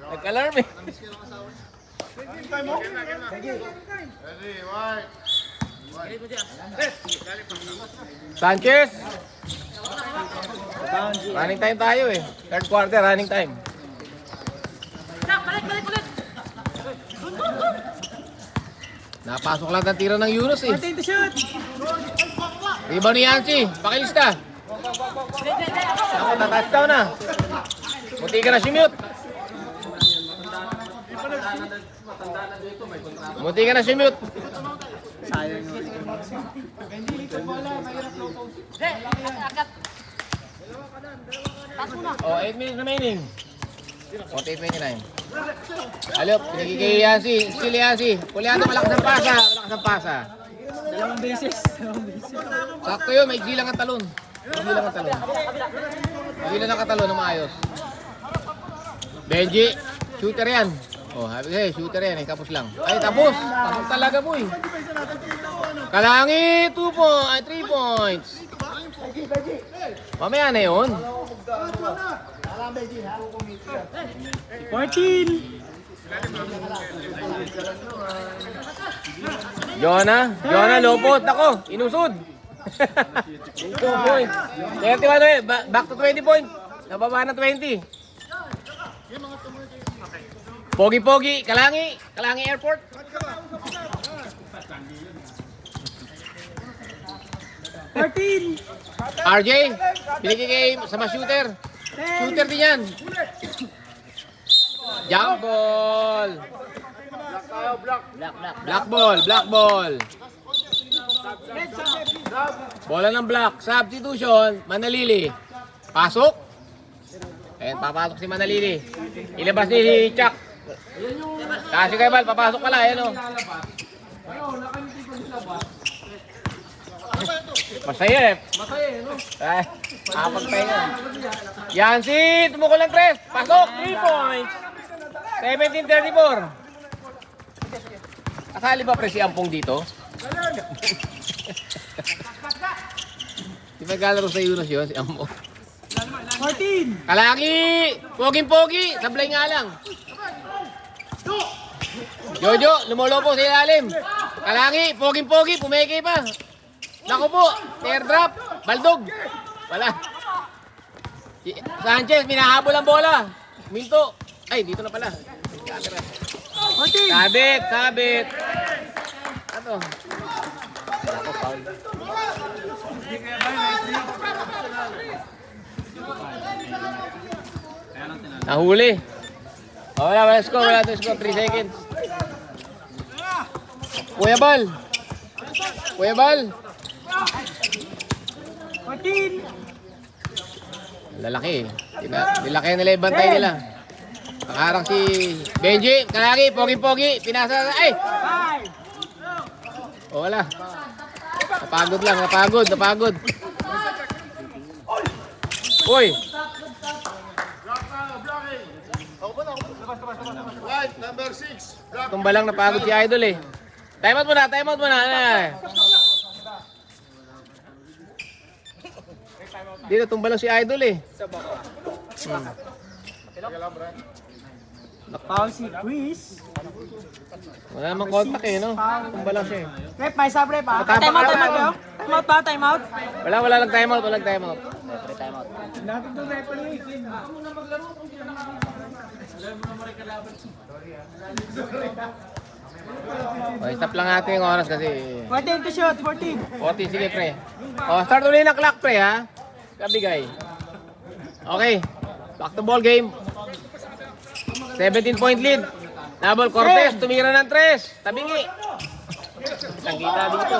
Nag-alarm eh. Sanchez. Running time tayo eh. Third quarter, running time. Napasok lang ng tira ng Yunus eh. Iba ni Yancy, pakilista. Ako, na-touchdown na. Munti ka na simute. Munti ka na simute. Oh, 8 minutes remaining. 48-29. Alop, pinigay kay Yancy. Still Yancy. Puliano, malakas ang pasa. Malakas ang pasa. Dalawang beses. Sakto yun, may gilang ang talon. May gilang ang talon. May gilang ang katalon na maayos. Benji, shooter yan. Oh, habi kayo, shooter yan eh, tapos lang. Ay, tapos. Tapos talaga po eh. Kalangi, 3 points. Mamaya na yun. 14. Jonah, lopot. Ako, inusod. 2 points. 31 eh, back to 20 points. Nababa na 20. Pogi-pogi, Kalangi Airport. RJ, binigay kay sama shooter. Shooter din yan. Jump ball. Black ball. Bola ng black. Substitution, Manalili. Pasok. Ayan, papasok si Manalili. Ilabas ni Chuck. Kasi kay Val, papasok pala. Ayan o. Masaya eh. Ay, kapagpahinga. Yancy, tumukol ng 3. Pasok, 3 points. 17-34. Kasali ba pre si Ampong dito? Di ba galaro sa Yunus yun, si Ampong? 14. Kalangi! Poging-pogi! Sablay nga lang. Jojo, lumolopo sa ilalim. Kalangi, poging-pogi, pumeke pa. Naku po, teardrop, baldog. Wala. Sanchez, minahabol ang bola. Minto. Ay, dito na pala. Sabit. Ano? Ako, foul. Nahuli. Wala score, 3 seconds. Kuya Bal. 14. Lalaki. Nilaki nila yung bantay nila. Nakarang si Benji. Kalaki, pogi-pogi. Pinasa. Ay! 5. O wala. Napagod lang. Napagod. Uy! Number 6. Tumba lang napagod si Idol eh. Time out muna. Dito tumba lang si Idol eh. Foul si Chris. Wala namang contact eh, no? Tumba lang siya eh. Rep, may sub rep ha. Tama, Time out tama. ba? Time out. Wala lang time out. Natin to rep Okay, stop lang natin yung oras kasi 14 to shoot, 14. 40, sige pre. O, start ulit ng clock pre ha. Kabigay. Okay, back to ball game. 17 point lead. Nabol Cortez, tumira ng 3. Tabingi. Kita dito.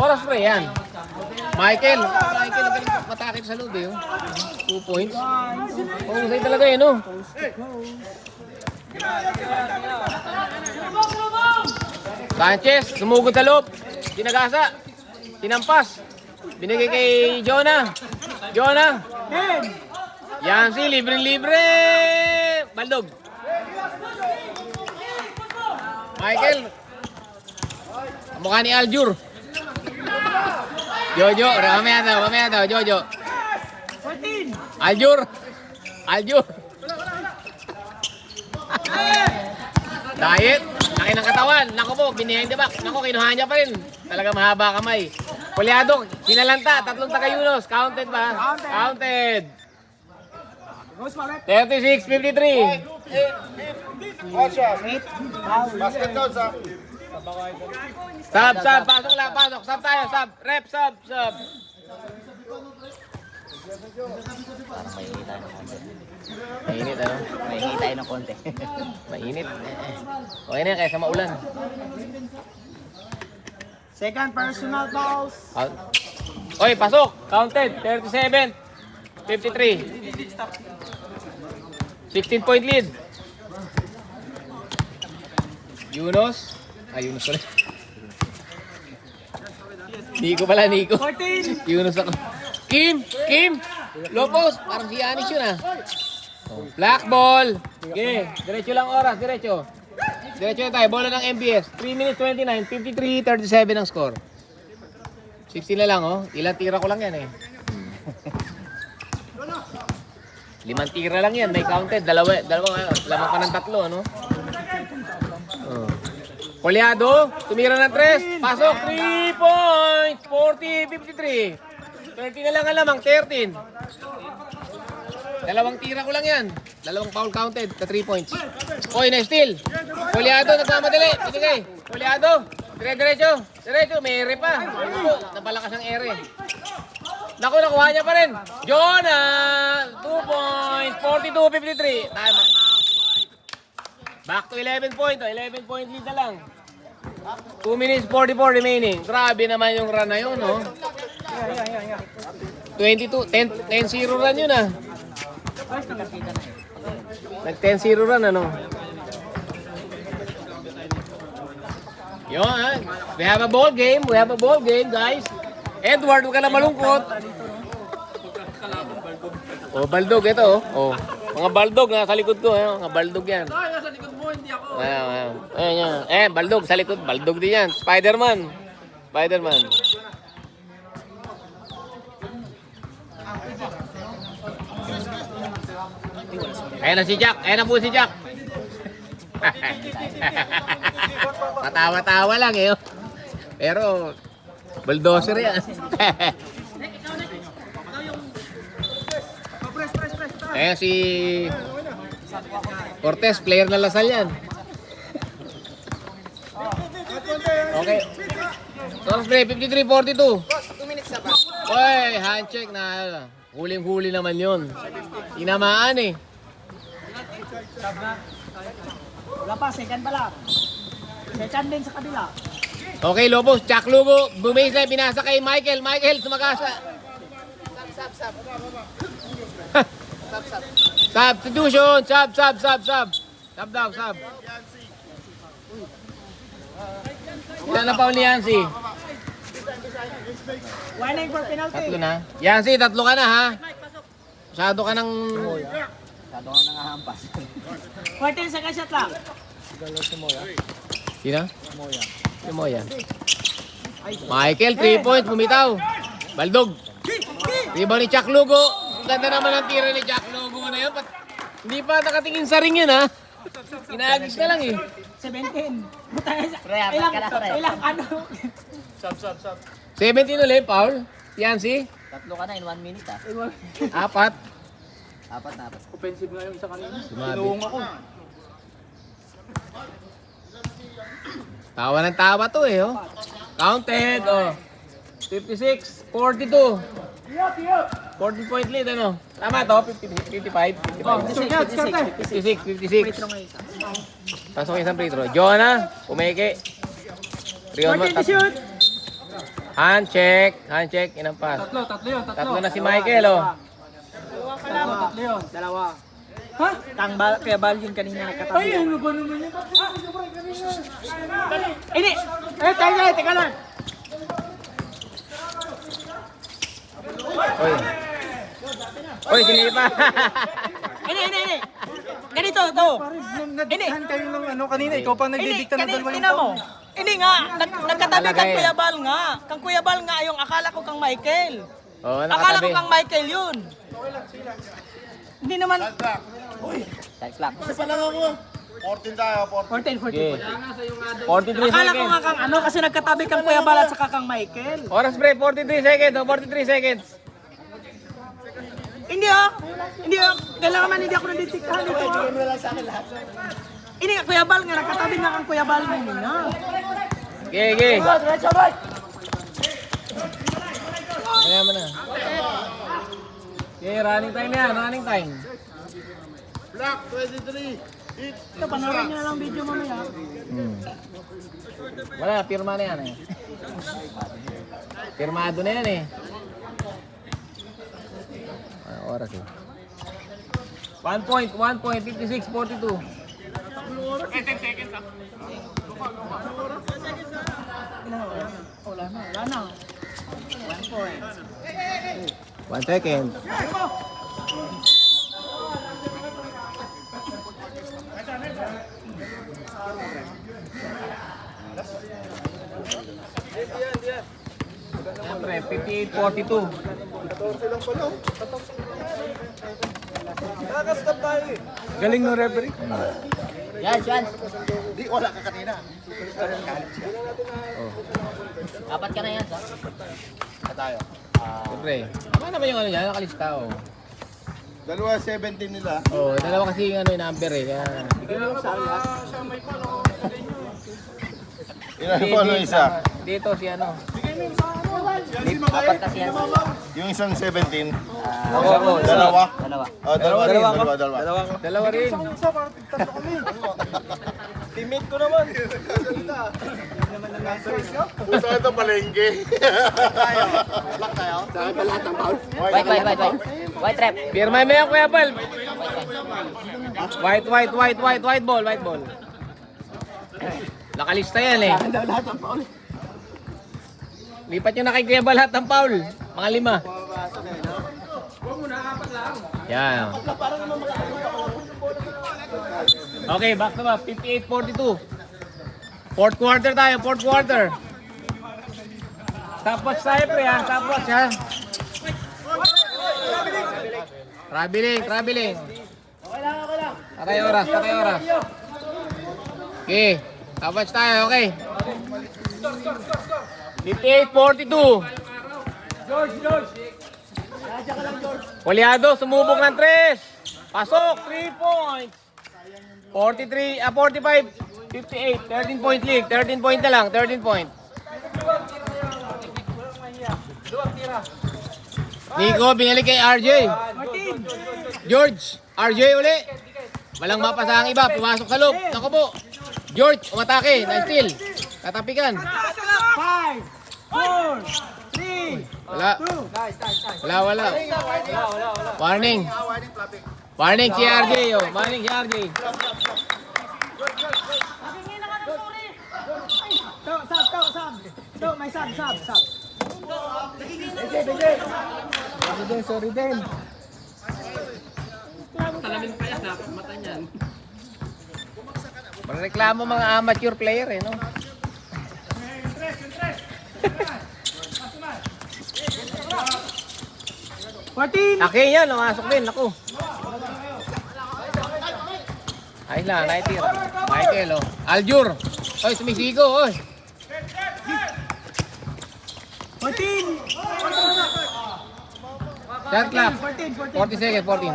Oras pre yan. Michael, galing matakit sa loob eh. 2 points. Husay talaga eh, no? Sanchez, sumugod sa loob. Tinagasa. Tinampas. Binigay kay Jonah. 10. Yancy, libre. Baldog. Michael. Mukha ni Aljur. Jojo, mamaya daw, Jojo. 14. Aljur. Diet. Laki ng katawan. Naku po, behind the back. Naku, kinuha niya pa rin. Talaga mahaba kamay. Pulyado, sinalanta. Tatlong taga-Yunos. Counted ba? Counted. Rose Maret. 36-53. Watch out. Basket down, sir. Sub. Pasok lang, pasok. Sub tayo, sub. Rep, sub. Parang mainit tayo ng konti. Mainit, ano? Mainit tayo ng konti. Mainit. Okay na yan, kaysa maulan. Second personal fouls. Oy, pasok. Counted. 37-53. 16-point lead. Yunos. Yunos pala. Nico pala, Nico. 14. Yunos ako. Kim! Low post. Parang si Yanis yun ah. Black ball. Okay. Diretso lang oras. Diretso na tayo. Bola ng MBS. 3 minutes 29. 53-37 ang score. 16 na lang oh. Ilang tira ko lang yan eh. 5 tira lang yan. May counted. Dalawa. Lamang pa ng 3 ano. Oh. Kolyado. Tumira ng 3. Pasok. 3 points. 40-53. 30 na lang ang lamang. 13. Dalawang tira ko lang yan. Dalawang foul counted. 3 points. Oy, na-steal. Kolyado. Nagmamadali. Pinigay. Kolyado. Diretso. May ere pa. Napalakas ang ere. Naku, nakuha niya pa rin. Jonah! 2 points. 42-53. Tama. Back to 11 point. 11 point lead na lang. 2 minutes 44 remaining. Grabe naman yung run na yun, no? 22. 10-0 run yun, ah. Nag-10-0 run, ano? Yun, ha? We have a ball game, guys. Edward, huwag ka na malungkot. Oh, baldog ito, oh. Mga baldog nasa likod ko, mga baldog yan. Nasa likod mo, hindi ako. Ayan. Baldog sa likod, baldog din yan. Spider-Man. Ayan na si Jack. Patawa-tawa lang eh. Pero bulldozer yan. Ayan si Cortez, player na Lasal yan. Okay. Source play, 53-42. 2 minutes na ba? Oy, hand check na. Huling-huli naman yun. Tinamaan eh. Wala pa, second pa lang. Second din sa kabila. Okay, Lobos, Chuck Lugo, bumisay, binasa kay Michael. Michael, sumakasa. Substitution, sub. Sub daw. Ilan na pa ni Yancy? Warning for penalty. 3 na. Yancy, 3 ka na ha. Masyado ka ng... Masyado kang nangahampas. 14 second shot lang. Sino? Si Moya. Michael, 3 points, bumitaw. Baldog. Rebound ni Chuck Lugo. Ganda naman ang tira ni Chuck Lugo na yun. Hindi pa nakatingin sa ring yun ha. Inaagis na lang eh. 17. Pre, apat ka na, pre. Ilang ano? 17 ulit, Paul. Yancy. 3 ka na in 1 minute ah. 4. Apat. Offensive nga yung isa kanina. Sinuong ako. Tawa ng tawa to eh, oh. Counted, oh. 56, 42. 14 point lead, ano? Tama to, 55. 56. Pasok yung isang free throw. Jonah, umeke. 14 to shoot. Hand check, inang pass. Tatlo na si Michael, oh. Dalawa. Ha? Kaya bal yun kanina nakatabi. Ay, ano ba naman yun? Hindi! Teka lang! Oy, sige pa. Hindi! Ganito, to! Nagdiktahan kayo ng ano kanina, ikaw pang nagdidikta ng dalawa Tingnan mo. Hindi nga, nagkatabi kang Talagay. Kuya Bal nga. Kang Kuya Bal nga yung akala ko kang Michael. Oh, Akala ko nakatabi. kang Michael yun. Hindi naman. Shot clock. 14 tayo, 14. 14, 14. Okay. 43 Akala ko seconds. nga kang ano kasi nagkatabi kang Kuya Bal at saka kang Michael. Oras pre, 43 seconds. 43 seconds. Hindi ah. Hindi ah. Kailangan man hindi ako naditiktahan dito. Hindi nga Kuya Bal nga nagkatabi nga kang Kuya Bal na. Okay, okay. Kaya mo na. Okay, running time yan. Running time. Black, 23. Hit. Ito, panoorin nyo na lang video mamaya. Wala, pirma na yan eh. Pirmado na yan eh. Oras eh. 1 point, 56, 42. Wala na. 1 point. 1 second. Siyempre, 58-42. Galing ng referee. Yan, yan. Di, wala ka kanina. Apat ka na yan, sa. Tayo. Siyempre. Tama naman yung ano niya, nakalista oh. Dalawa 17 nila. Oh, dalawa kasi yung ano yung number eh. Kaya... Ilan po ano isa? Dito si ano. Apat kasi yan. Yung isang 17. Oo, Dalawa. Dalawa. Oh, dalawa rin. Dalawa. dalawa rin. Teammate ko naman. Gusto ito palengke. Black tayo. Saan pa lahat ng foul? White. White rep. Pirma mo yan, Kuya Bal. White ball. Nakalista yan eh. Lipat nyo na kay Kuya Bal lahat ng foul. Mga 5. Yan. Okay, back to back. 58-42. Fourth quarter tayo, fourth quarter. Stopwatch tayo pre ha, stopwatch ha. Traveling. Patay oras. Okay, stopwatch tayo, okay. 58-42. Poliado, sumubok ng 3. Pasok, 3 points. 45, 58, 13 point league, 13 point na lang, 13 point. Nico, binalik kay RJ. George, RJ uli. Walang mapasa ang iba, pumasok sa loob. Naku po. George, umatake, na-steal. Tatapikan. 5, 4, 3. Wala. Warning si RJ, oh. Warning si RJ. Ito, may sub. Sorry din. Magreklamo mga amateur player eh, no? Akin yan, lumasok din, naku. Ayos lang, naitira. Michael, oh. Aljur. Oy, sumisigo, oy. 14. Shot clock. 14. 40 seconds, 14.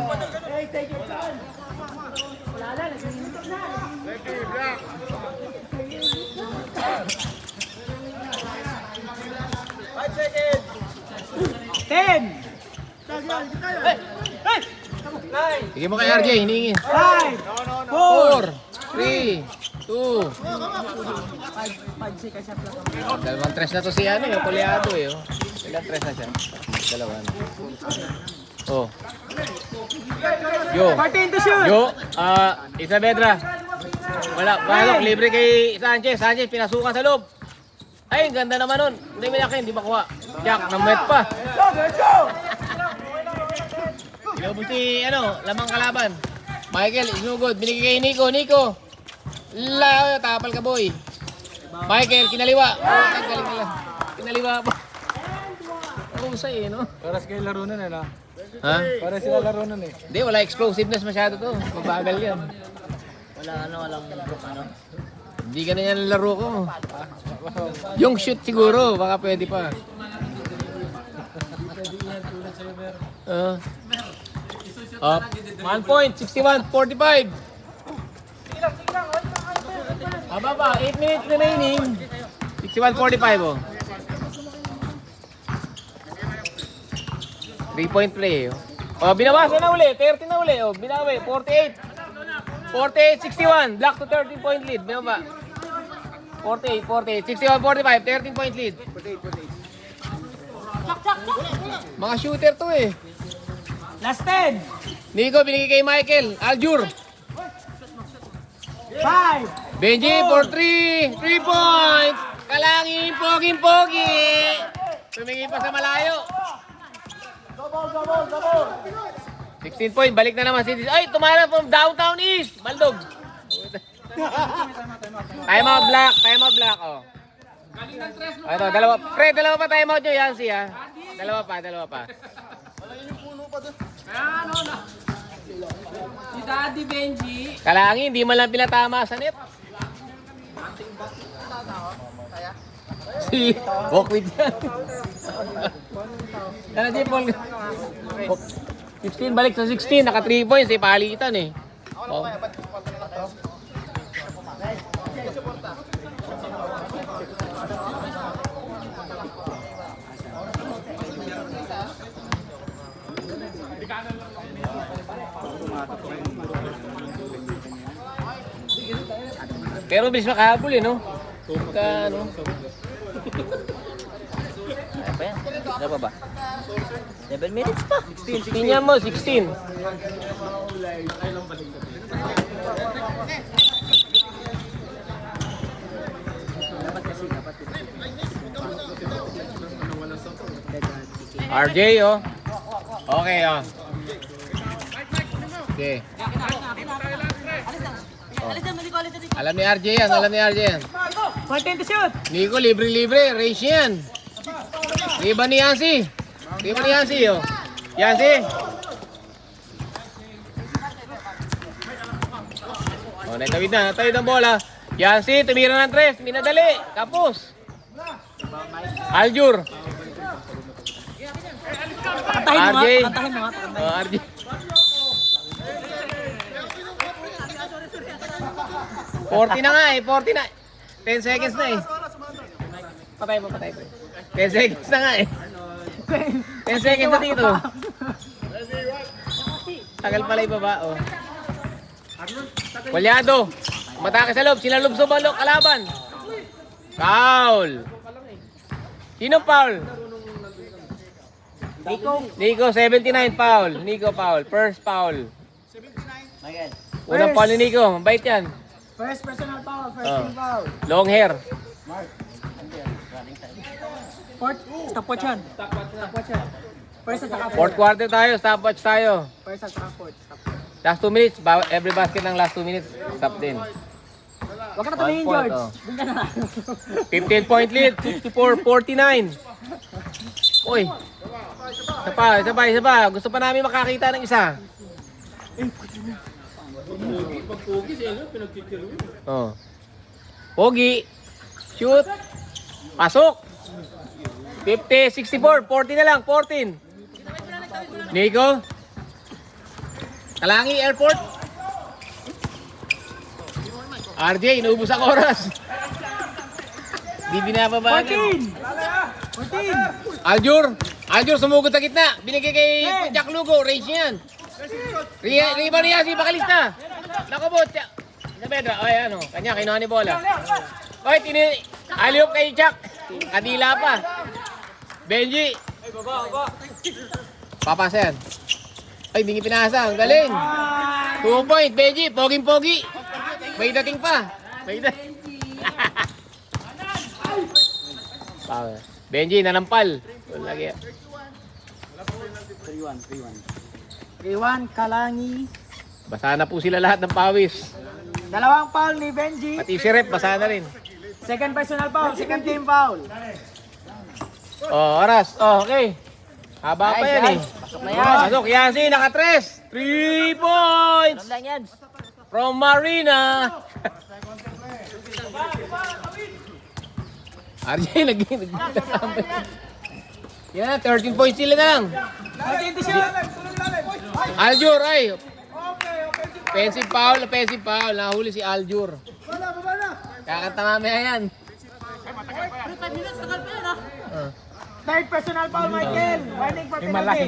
Ten. Sige mo kay RJ, hiningin. 5, 4, 3, 2. 5 seconds shot lang. Dalawang tres na to si ano, yung Poliado eh. Oh. Ilang tres na siya? Dalawa na. Oh. Yo. 14 to shoot. Yo, Isabedra. Wala, pasok, libre kay Sanchez. Sanchez, pinasukan sa loob. Ay, ganda naman nun. Hindi mo yakin, di ba kuha? Jack, namet pa. Inubos si, lamang kalaban. Michael, inugod. Binigay kay Nico. Tapal ka boy. Michael, kinaliwa. Ang galing nila. Kinaliwa pa. Usay no? Paras kayo laro nun eh, no? Ha? Paras sila laro nun eh. Hindi, wala explosiveness masyado to. Mabagal yan. Walang ano. Hindi ka na yan laro ko. Yung shoot siguro, baka pwede pa. Up. 1 point, 61-45. Haba pa, 8 minutes remaining. 61-45 oh. 3-point play oh. Oh, binawasan na uli, 30 na uli oh. Binawi, 48. 48-61, black to 13-point lead. Binaba. 48, 61-45, 13-point lead. Mga shooter to eh. Last 10. Nico, binigay kay Michael. Aljur. 5. Benji for 3. 3 points. Kalangin, poging-pogi. Tumingin pa sa malayo. 16 point, balik na naman City. Ay, tumara from downtown east. Baldog. Time out black, oh. Ito, dalawa. Pre, dalawa pa time out nyo, Yancy, ha. Dalawa pa. Si Daddy Benji. Kalangin, hindi man lang pinatama sa net. Si Walkwit yan. Ano si Paul? 16, balik sa 16. Naka 3 points, eh, palitan eh. Oh. Pero bilis makahabol eh, no? Ka, ano? Ano pa yan? Ano pa ba? 7 minutes pa. 16 yan mo, 16. RJ, oh. Okay, oh. Okay. Alam ni RJ yan, Point to shoot. Nico, libre, race yan. Iba ni Yancy, oh. Yancy. Oh, natawid ang bola. Yancy, tumira ng 3, minadali, kapos. Aljur. RJ. Kantahin mo nga. Oh, RJ. Forty na nga eh, 40 na. 10 seconds na eh. Patay pa. 10 seconds na nga eh. 10 seconds na dito. Tagal pala yung baba, oh. Walyado. Matake sa loob. Sinalob sa balok. Kalaban. Foul. Sino foul? Nico, 79 foul. Nico foul. First foul. Michael. Unang foul ni Nico. Mabait yan. First personal foul, first Oh. team foul. Long hair. Fourth, stopwatch yan. First at saka Fourth fourth. quarter tayo. Stopwatch tayo. First at saka fourth. Last 2 minutes. Every basket ng last 2 minutes. Stop din. Huwag ka na tumingin, One point, George. oh. Doon ka na lang. 15-point lead. 54-49. Uy. Isa pa. Gusto pa namin makakita ng isa. Oh. Pogi. Shoot. Pasok. 50, 64. 40 na lang. 14. Nico. Kalangi Airport. RJ, inuubos ang oras. Di binababagan. 14. Aljur, sumugod sa gitna. Binigay kay Jack Lugo. Race yan. Riba niya si Bakalista. Nakabot. Sa Pedro. Ay, ano. Kanya, kinuha ni bola. Oy, aliop kay Jack. Kadila pa. Benji. Papasa yan. Ay, bingi pinasa. Ang galing. 2 point, Benji. Poging-pogi. May dating pa. Benji, nanampal. Lagi. 3-1, Kalangi. Basa na po sila lahat ng pawis. Dalawang foul ni Benji. Pati si Rep, basa na rin. Second personal foul, second team foul. Oh, oras. Oh, okay. Haba pa yan eh. Pasok na yan. Pasok, Yancy, naka-3. 3 points. Alam lang yan. from Marina. RJ, nag-tambay. Yan, 13 points sila na lang. Aljur, ay. Offensive foul. Nahuli si Aljur. Kakanta mamaya yan. Third personal foul, Michael. Warning for penalty.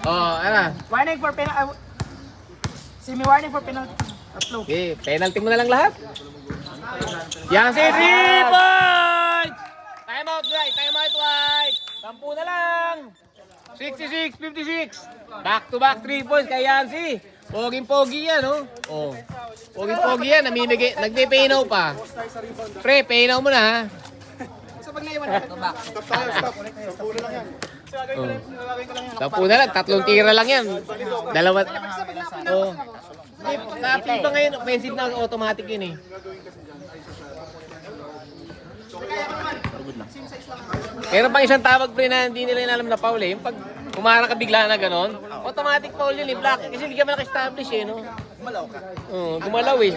Oh, ano? Warning for penalty. Semi-warning for penalty. Tatlo. Okay, penalty mo na lang lahat. Yan si 3 points! Time out, White. 10 na lang. 66-56. Back-to-back 3 points kay Yancy. Poging-pogi yan, oh. Oh. Poging-pogi yan, namimigay. Nagpe-painaw pa. Pre, painaw mo na, ha? Tapo na lang, 3 tira lang yan. Dalawa. Oh. Kapit ba ngayon, offensive na automatic yun eh. Meron pang isang tawag pre na hindi nila alam na foul eh. Yung pag umarang ka bigla na gano'n, automatic foul yun eh, black. Kasi hindi ka man naka-establish eh, no? Gumalaw ka. Oo, gumalaw eh.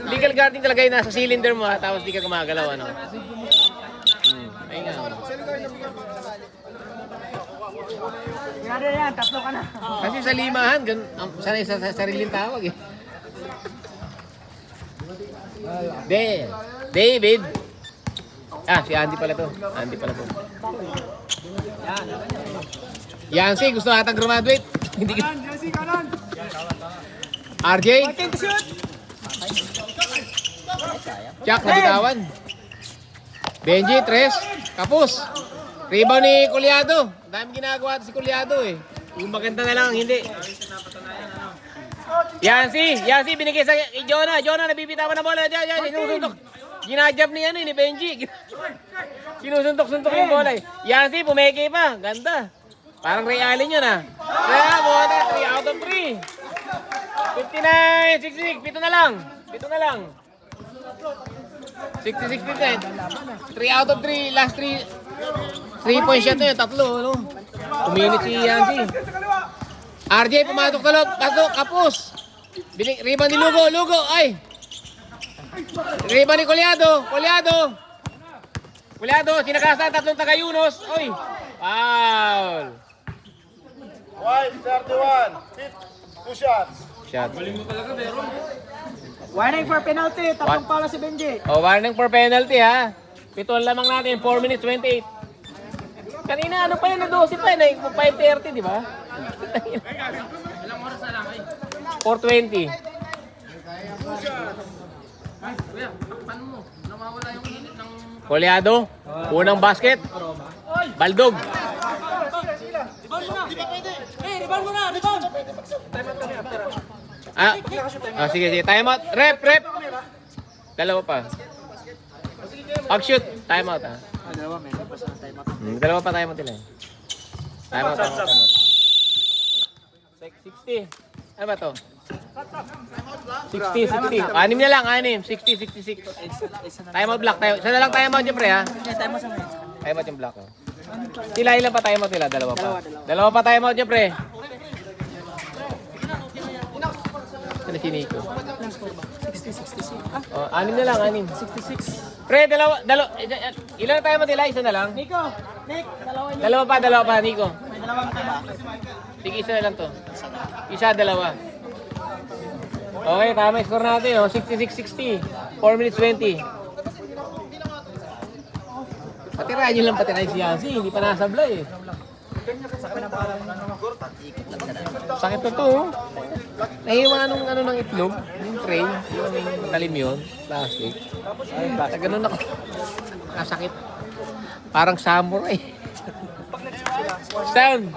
Legal guarding talaga yun, nasa cylinder mo ha, tapos di ka gumagalaw, ano? Ay nga. Ginado yan, tatlo ka na. Kasi sa limahan, sanay sa sariling tawag eh. David. Ah, si Andy pala to. Yancy, gusto natang graduate. Hindi ka. RJ. Jack, nabitawan. Benji, Tres. Kapus. Rebound ni Kulyado. Dami ginagawa si Kulyado eh. Yung maganda na lang, hindi. Yancy, binigay sa kay Jonah. Jonah, nabibitawan na bola. Diyan, sinusuntok. Ginajab ni ni Benji. Sinusuntok-suntok yung bola eh. Yancy, pumeke pa. Ganda. Parang Ray Allen yun ah. Kaya, buwata, 3 out of 3. 59, 66, 7 na lang. 66, 59. 3 out of 3, last 3 point shot na yun, 3, ano? Kuminit si Yancy. RJ, pumatok sa loob. Pasok, kapos. Rebound ni Lugo, ay. Rebound ni Kulyado, sinakasan, 3 taga-Yunos. Oy, foul. White, 31. 2 shots. Shot. Warning for penalty. Tatlong foul na si Benji. Oh, warning for penalty ha. 7 lamang natin, 4 minutes 28. Kanina ano pa yun, 12 pa yun, 5:30 di ba? Ilang oras na lang 4:20. Kulyado, unang basket. Baldog. Sige. Time out. Rep. Dalawa pa. Pag-shoot. Time out, ha. Dalawa pa time out nila. Time out. 60. Ano ba to? 60. 6 na lang, 60, 66. Time out block. Isa na lang time out dyan, pre, ha? Time out yung block, ha? Ilan pa time out nila? Dalawa pa time out dyan, pre. Ano si Nico? 66. Oh, 6 na lang, 66. Pre, ilan tayo matila? Isa na lang? Nick, dalawa niya. Dalawa pa, Nico. May dalawang taba. Sige, isa na lang to. Isa, dalawa. Okay, tama yung score natin, oh. 66-60. 4 minutes 20. Patirahan nyo lang si Yancy. Hindi pa nasablay, eh. Sakit na to, oh. Nahiwa nung ng itlog, yung tray, yung talim yun, plastic. Sa ganun ako. Sakit. Parang samurai. Sound.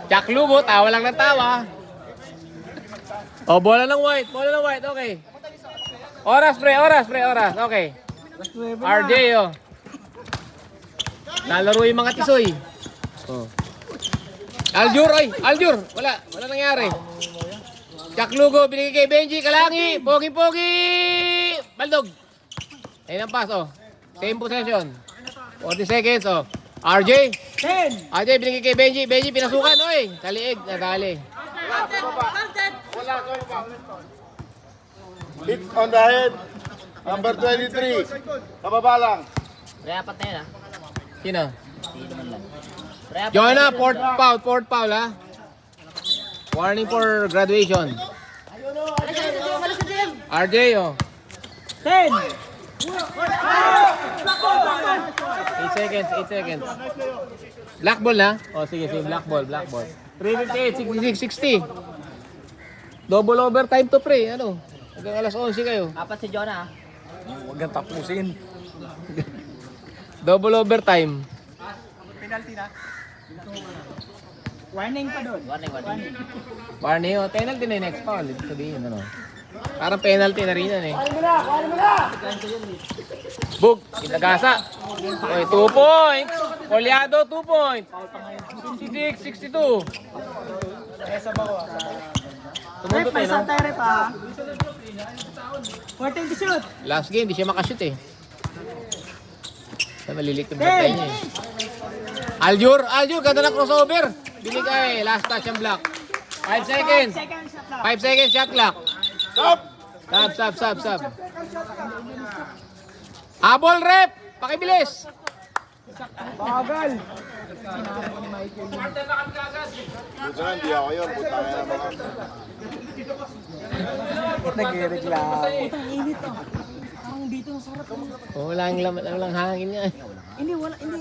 Jack Lugo, tawa lang ng tawa. Oh, bola ng white, okay. Oras, pre, okay. RJ, oh. Nalaro yung mga tisoy. Oh. Aljur, wala nangyari. Jack Lugo, binigay kay Benji, Kalangi, pogi. Baldog. Ayun ang pass, oh. Same possession. 40 seconds, oh. RJ. 10. RJ, binigay kay Benji. Benji, pinasukan. Oy, sa liig. Nadali. Hit on the head. Number 23. Kababa lang. Pre-apat na yun, ha? Sino? Sino man lang. Pre-apat Jonah, fourth foul, ha? Warning for graduation. RJ, oh. 10. 8 seconds. Black ball, ha? Oh, sige, black ball. 358, 66, 60. Double overtime to pre, ano? Hanggang alas 11 kayo. Apat si Jonah, ha? Huwag kang tapusin. Double overtime. Warning pa doon. Warning. Warning, oh. Penalty na yung next foul. Ibig sabihin, ano? Parang penalty na rin yan, eh. Bug, inagasa. Okay, 2 points. Kolyado, 2 points. 66, 62. Tumuntot May eh, no? isang tayo rep, ha? 14 to shoot. Last game, di siya makashoot, eh. Malilit yung bantay niya, eh. Aljur, ganda na crossover. Binigay, last touch ang block. 5 seconds. 5 seconds shot clock. Stop! Stop. Habol rep, pakibilis. Bagal. Buta na, hindi ako yun. Buta na naman. Nagreklamo. Ang init, oh. Parang dito ang sarap. Oh, walang hangin nga. Hindi, wala. Hindi.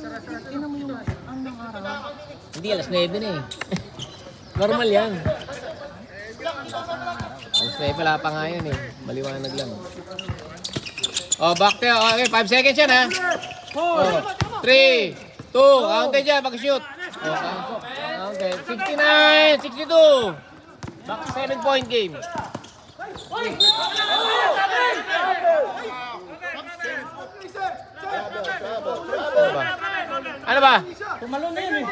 Tingnan mo yung ang araw. Hindi, alas 9 na, eh. Normal yan. Alas 9 wala pa nga yan, eh. Maliwanag lang. Oh, back to, okay, 5 seconds yan, ha. 4, 3, 2, counted dyan, mag-shoot. Okay, 69, 62. Back to 7-point game. Ano ba? Tumalo na yun, eh.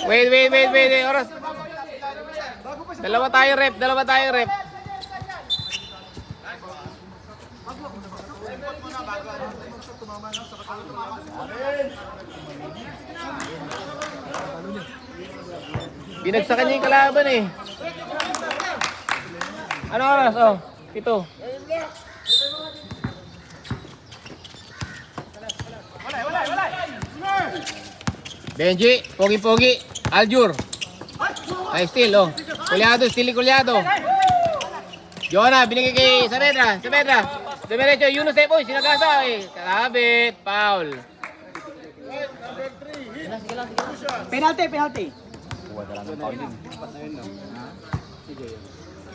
Wait, oras. Dalawa tayong rep. Binagsakan niya yung kalaban, eh. Ano oras? Oh, 7. Benji, pogi-pogi. Aljur. Ay, steal, oh. Kulyado. Jonah, binigay kay Saavedra. Diretso, Yunus Tepoy, sinagasa, eh. Kalabit, foul. Penalty.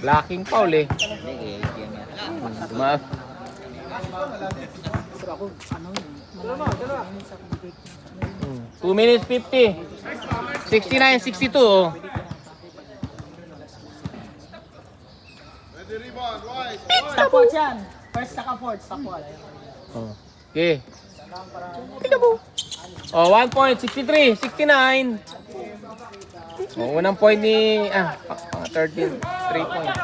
Blocking foul, eh. Hindi, game yan. 2 minutes 50. 69, 62, oh. Ready, rebound, Wise. Stop watch yan. First, saka fourth. Stop watch. Oh. Okay. Oh, 1 point, 63, 69. Oh, unang point ni, 13, 3 points.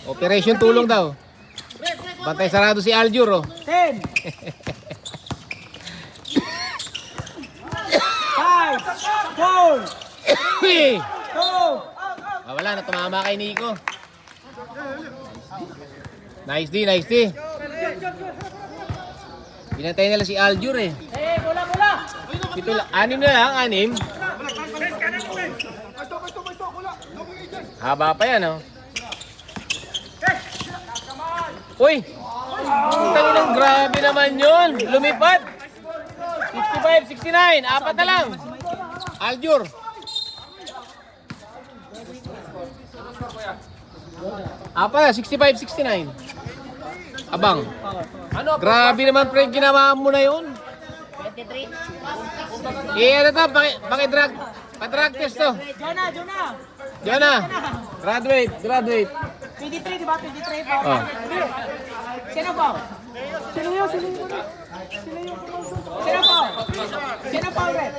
Operation tulong daw. Bantay sarado si Aljur, oh. 10. 5. 4. 2. Wala na, tumama kay Nico. Nice D. Pinatay nila si Aljur, eh. Bola. 6 na lang, 6. Haba pa yan, oh. Uy! Tanginang grabe naman yun. Lumipat. 65, 69. 4 na lang. Aljur. Apa na, 65, 69. Abang. Grabe naman, pre, ginawa mo na yun. 23. Ano to, pa-drug test to. Jonah. Graduate. 23, di ba? 23 pa. Oh. Sino po? Sino yun? Sino po ulit?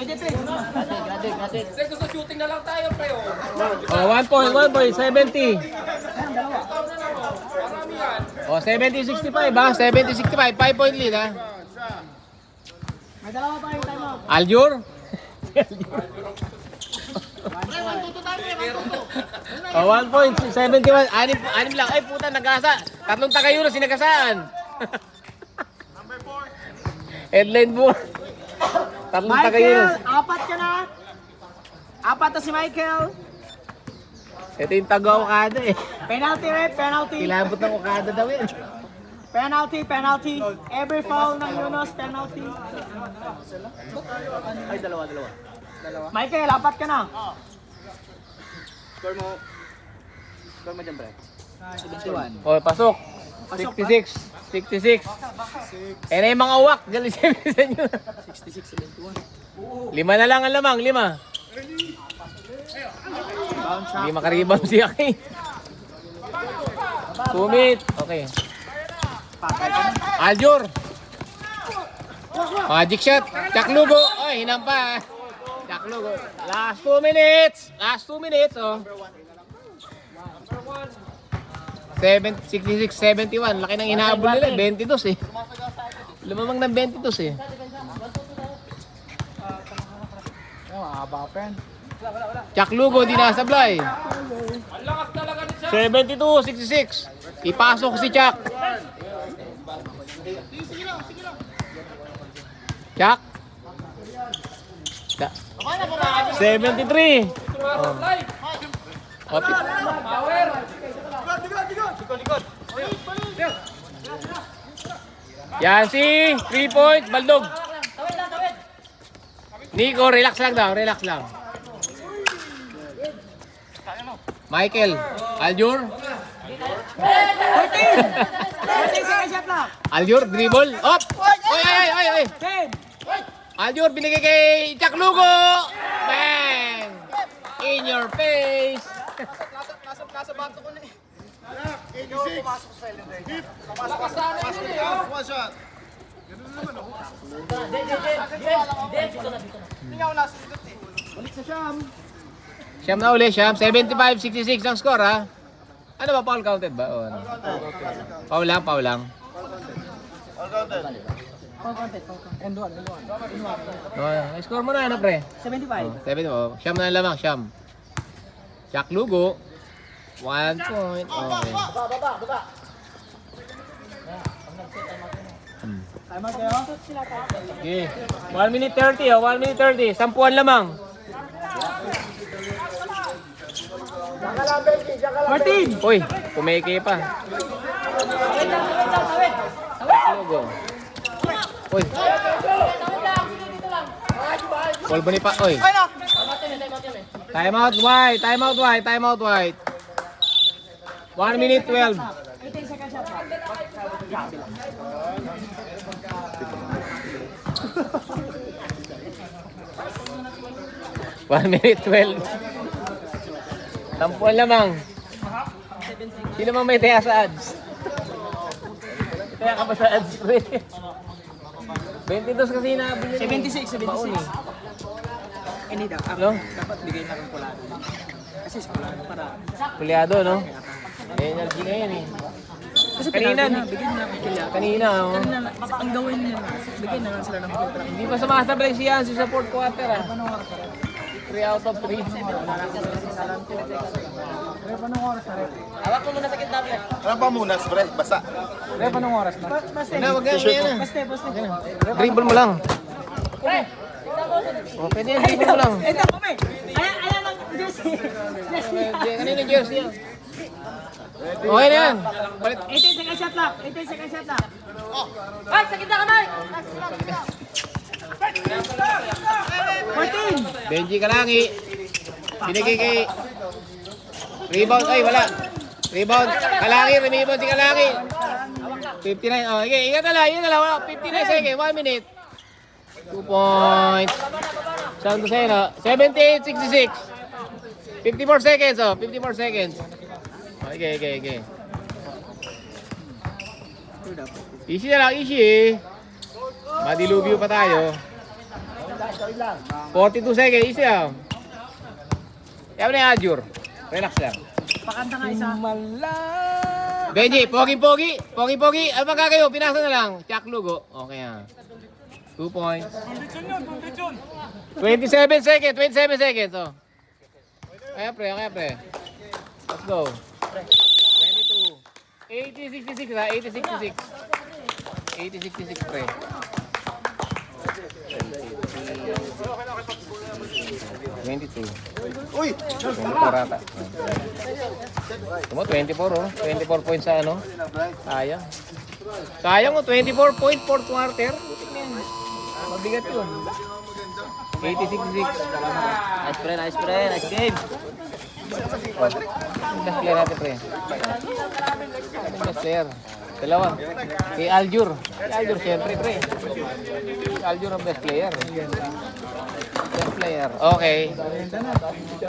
23. Gusto shooting na lang tayo, pre. Oh, 1.70. Oh, 70-65 ba? 70-65. 5-point lead, ha? May dalawa pa yung time out. Aljur? Oh, 1.71. Anim lang. Ay, puta, nag-asa. Tatlong Takayuno sinagasaan. Headline mo. Tatlong Takayuno. Michael, apat ka na. Apat na si Michael. Ito yung taga-Okada eh. Penalty, ref, penalty. Kilabot ng Okada daw yun. Penalty. Every foul ng Yunus, penalty. Ay, dalawa. Michael, apat ka na. Score mo dyan, pre. 71. Oh, pasok. 66. 66. Eh na yung mga uwak. Galing sa inyo. 66-71. 5 na lang ang lamang. 5. Hindi makaribang si Aki. 2 minutes. Okay. Aljur. Magic shot. Jack Lugo. Oy, hinampa. Jack Lugo. Last 2 minutes. Oh. 66-71. Laki ng inahabol nila. 22 eh. Lumamang ng 22 eh. Jack Lugo, di nasablay. 72-66. Ipasok si Chuck. Chuck. 73. Oh. Yan si 3 points, Baldog. Nico, relax lang daw, relax lang. Michael, Aljur. 14 seconds shot na. Aljur, dribble. Up! Oy, ay. 10. Aljur, binigay kay Jack Lugo. Bang! In your face. Nasa bato ko na eh. 86. Deep. One shot. Siyam na uli, Siyam. 75-66 ang score, ha? Ano ba, foul counted ba? O, ano? Foul lang. All counted. No, score mo na, ano, pre? 75. 7, Siyam na lamang, Siyam. Jack Lugo. 1 point. Okay. Time out kayo. Okay. 1 minute 30, 1 minute 30. Sampuan lamang. 14. Uy, kumeke pa. Lugo. Uy. Ball ba ni pa? Uy. Time out white. 1 minute 12. 18 seconds shot na. 1 minute 12. Tampuan lamang. Sino mang may taya sa ads? Taya ka ba sa ads, pre? 22 kasi inaabot nila. 76. Baon eh. Ini daw. No? Dapat bigay na ng kulado. Kasi sa kulado para. Pulyado, no? Energy ngayon eh. Kasi Kanina, penalty na, bigyan na ng kulado. Kanina, oh. Kanina, ang gawin nila, bigyan na lang sila ng kulado. Hindi pa sumasablay si Yancy sa fourth quarter, ah. 3 out of 3. Hawak mo muna sa gitna, pre. Ano pa muna, pre? Basa. Rep, anong oras na? Baste. Wag yan na. Baste. Dribble mo lang. Oh, pwede yan, dribble mo lang. Ito, kami. Ayan ang jersey. Kanina yung jersey yan. Okay na yan. Balit. 18 second shot lang. 18 second shot lang. Ay, sa gitna ka, Mike! 14! Benji Kalangi. Binigay kay... Rebound. Ay, wala. Rebound. Kalangi. Rebound si Kalangi. 59. Oh, okay. Ingat na lang. Wala. 59 seconds. 1 minute. 2 points. Sound to say, no? 78-66. 54 seconds, oh. 54 seconds. Okay. Easy na lang, easy eh. Madilubyo pa tayo. 42 seconds, easy lang. Kaya na yung Adjur. Relax lang. Pakanta nga isa. Benji, pogi-pogi. Pogi-pogi. Ano ba kayo? Pinasa na lang. Chuck Lugo. Okay ah. 2 points. 27 seconds. 27 seconds. Oh. Kaya pre, kaya pre. Let's go. 22. 80-66 ha. 80-66. 80-66 pre. 22. Uy! 24 ata. Tumo 24 oh. 24 points sa ano? Sayang. Sayang oh, 24 point for quarter. Mabigat yun. 86-6. Nice pre, nice game. Best player natin pre. Best player. Dalawa. Si Aljur. Si Aljur siyempre pre. Si Aljur ang best player. Best player. Okay.